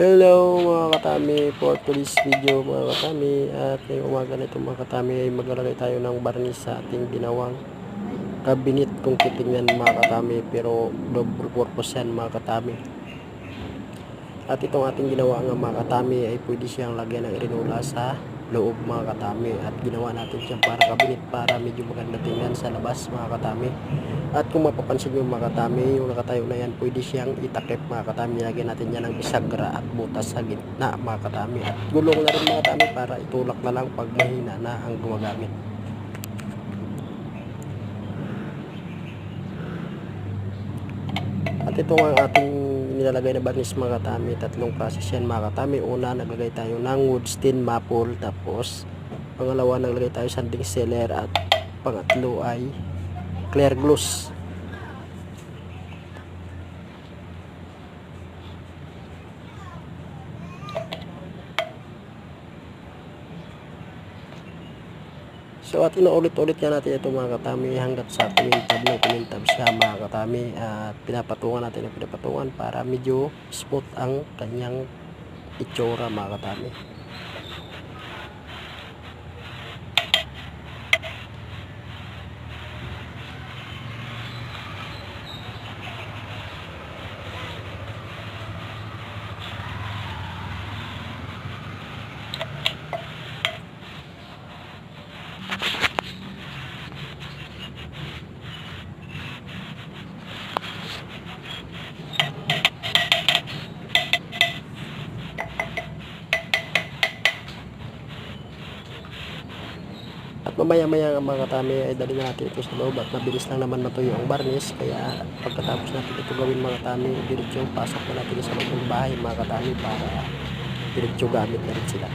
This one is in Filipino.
Hello mga katami, for today's video mga katami, at ngayong umaga na ito mga katami ay maglalagay tayo ng barnis sa ating ginawang cabinet kung titingnan mga katami, pero double purpose yan mga katami. At itong ating ginawa nga mga katami ay pwede siyang lagyan ng irinula sa loob mga katami, at ginawa natin siyang para cabinet para medyo maganda tingnan sa labas mga katami. At kung mapapansin nyo mga katami, yung nakatayo na yan pwede siyang itakip mga katami. Lagyan natin yan ng bisagra at butas sa gitna mga katami, at gulong na rin mga katami para itulak na lang pag mahina na ang gumagamit. At ito ang ating nilalagay na barnis mga katami. Tatlong process yan mga katami. Una, naglagay tayo ng wood stain maple, tapos pangalawa naglagay tayo sanding sealer, at pangatlo ay clear gloss. So at inuulit-ulit nga natin ito mga katami hanggat sa kumintab siya mga katami, at pinapatungan natin ang pinapatungan para medyo smooth ang kanyang itsura mga katami. At mamaya-maya mga katami ay dali na natin ito sa loob, at mabilis lang naman matuyo ang barnis. Kaya pagkatapos natin ito gawin mga katami, diretso pasok na natin sa loob ng bahay mga katami para diretso gamit na rin sila.